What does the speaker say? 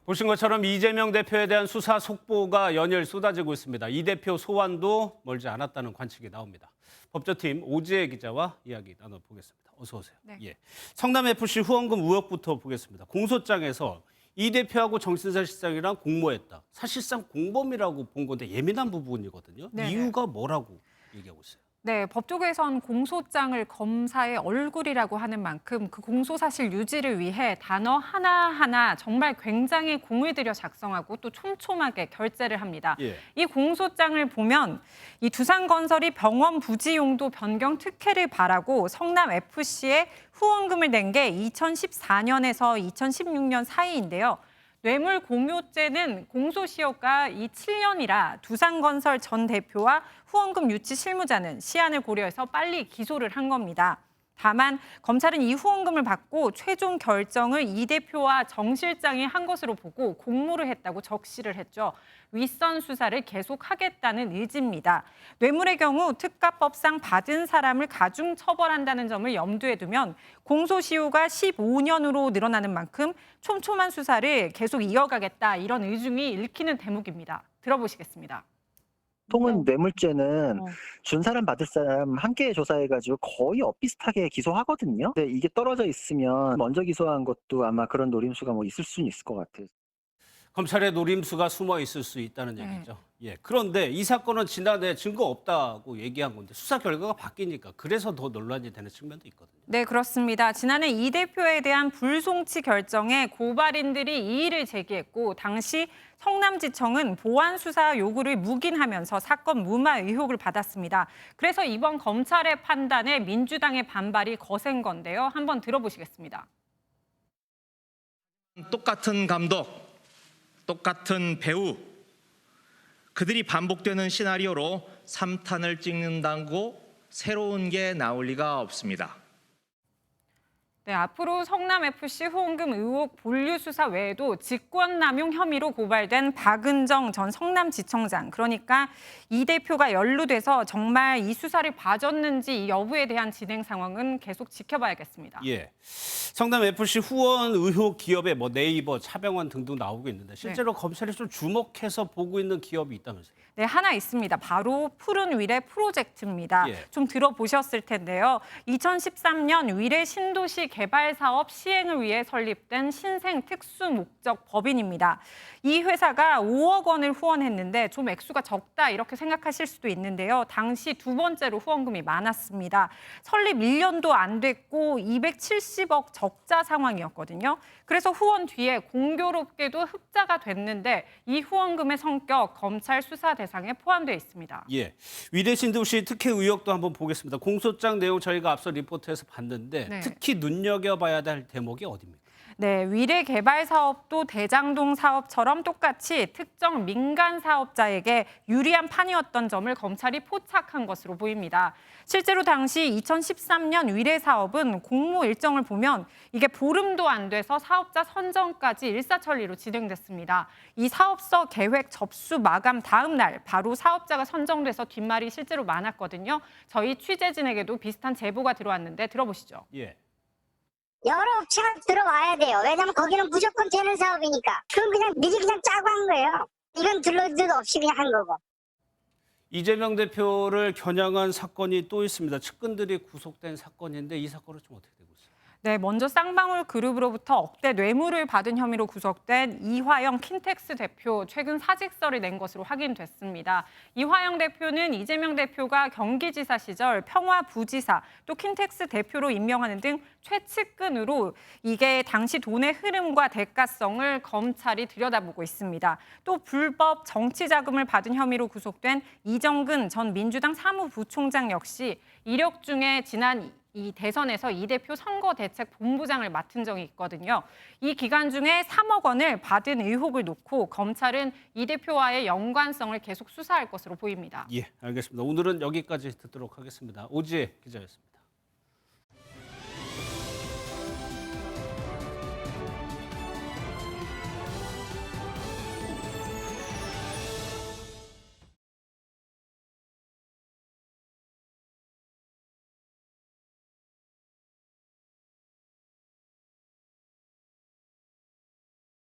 보신 것처럼 이재명 대표에 대한 수사 속보가 연일 쏟아지고 있습니다. 이 대표 소환도 멀지 않았다는 관측이 나옵니다. 법조팀 오지혜 기자와 이야기 나눠보겠습니다. 어서 오세요. 네. 예. 성남FC 후원금 의혹부터 보겠습니다. 공소장에서 이 대표하고 정진석 실장이랑 공모했다. 사실상 공범이라고 본 건데 예민한 부분이거든요. 네네. 이유가 뭐라고 얘기하고 있어요? 네, 법조계에선 공소장을 검사의 얼굴이라고 하는 만큼 그 공소사실 유지를 위해 단어 하나하나 정말 굉장히 공을 들여 작성하고 또 촘촘하게 결재를 합니다. 예. 이 공소장을 보면 이 두산건설이 병원 부지 용도 변경 특혜를 바라고 성남FC에 후원금을 낸 게 2014년에서 2016년 사이인데요. 뇌물 공여죄는 공소시효가 이 7년이라 두산건설 전 대표와 후원금 유치 실무자는 시한을 고려해서 빨리 기소를 한 겁니다. 다만 검찰은 이 후원금을 받고 최종 결정을 이 대표와 정 실장이 한 것으로 보고 공모를 했다고 적시를 했죠. 윗선 수사를 계속하겠다는 의지입니다. 뇌물의 경우 특가법상 받은 사람을 가중 처벌한다는 점을 염두에 두면 공소시효가 15년으로 늘어나는 만큼 촘촘한 수사를 계속 이어가겠다 이런 의중이 읽히는 대목입니다. 들어보시겠습니다. 보통은 뇌물죄는 어. 준 사람 받을 사람 함께 조사해가지고 거의 엇비슷하게 기소하거든요. 근데 이게 떨어져 있으면 먼저 기소한 것도 아마 그런 노림수가 뭐 있을 수는 있을 것 같아요. 검찰의 노림수가 숨어 있을 수 있다는 네. 얘기죠. 예. 그런데 이 사건은 지난해 증거 없다고 얘기한 건데 수사 결과가 바뀌니까 그래서 더 논란이 되는 측면도 있거든요. 네, 그렇습니다. 지난해 이 대표에 대한 불송치 결정에 고발인들이 이의를 제기했고 당시 성남지청은 보완 수사 요구를 묵인하면서 사건 무마 의혹을 받았습니다. 그래서 이번 검찰의 판단에 민주당의 반발이 거센 건데요. 한번 들어보시겠습니다. 똑같은 감독, 똑같은 배우, 그들이 반복되는 시나리오로 3탄을 찍는다고 새로운 게 나올 리가 없습니다. 네, 앞으로 성남FC 후원금 의혹 본류 수사 외에도 직권남용 혐의로 고발된 박은정 전 성남지청장, 그러니까 이 대표가 연루돼서 정말 이 수사를 봐줬는지 이 여부에 대한 진행 상황은 계속 지켜봐야겠습니다. 예. 성남FC 후원 의혹 기업에 뭐 네이버, 차병원 등등 나오고 있는데 실제로 검찰이 좀 주목해서 보고 있는 기업이 있다면서요? 네, 하나 있습니다. 바로 푸른 위례 프로젝트입니다. 예. 좀 들어보셨을 텐데요. 2013년 위례 신도시 개발 사업 시행을 위해 설립된 신생 특수 목적 법인입니다. 이 회사가 5억 원을 후원했는데 좀 액수가 적다 이렇게 생각하실 수도 있는데요. 당시 두 번째로 후원금이 많았습니다. 설립 1년도 안 됐고 270억 적자 상황이었거든요. 그래서 후원 뒤에 공교롭게도 흑자가 됐는데 이 후원금의 성격 검찰 수사 대상에 포함되어 있습니다. 예. 위례 신도시 특혜 의혹도 한번 보겠습니다. 공소장 내용 저희가 앞서 리포트에서 봤는데 네. 특히 눈여겨봐야 될 대목이 어디입니까? 네, 위례 개발 사업도 대장동 사업처럼 똑같이 특정 민간 사업자에게 유리한 판이었던 점을 검찰이 포착한 것으로 보입니다. 실제로 당시 2013년 위례 사업은 공모 일정을 보면 이게 보름도 안 돼서 사업자 선정까지 일사천리로 진행됐습니다. 이 사업서 계획 접수 마감 다음 날 바로 사업자가 선정돼서 뒷말이 실제로 많았거든요. 저희 취재진에게도 비슷한 제보가 들어왔는데 들어보시죠. 예. 여러 업체가 들어와야 돼요. 왜냐면 거기는 무조건 되는 사업이니까. 그건 그냥 미리 그냥 짜고 한 거예요. 이건 들러도 없이 그냥 한 거고. 이재명 대표를 겨냥한 사건이 또 있습니다. 측근들이 구속된 사건인데 이 사건은 좀 어떻게 되고 있어요? 네, 먼저 쌍방울 그룹으로부터 억대 뇌물을 받은 혐의로 구속된 이화영 킨텍스 대표 최근 사직서를 낸 것으로 확인됐습니다. 이화영 대표는 이재명 대표가 경기지사 시절 평화부지사 또 킨텍스 대표로 임명하는 등 최측근으로 이게 당시 돈의 흐름과 대가성을 검찰이 들여다보고 있습니다. 또 불법 정치 자금을 받은 혐의로 구속된 이정근 전 민주당 사무부총장 역시 이력 중에 지난 이 대선에서 이 대표 선거대책본부장을 맡은 적이 있거든요. 이 기간 중에 3억 원을 받은 의혹을 놓고 검찰은 이 대표와의 연관성을 계속 수사할 것으로 보입니다. 예, 알겠습니다. 오늘은 여기까지 듣도록 하겠습니다. 오지혜 기자였습니다.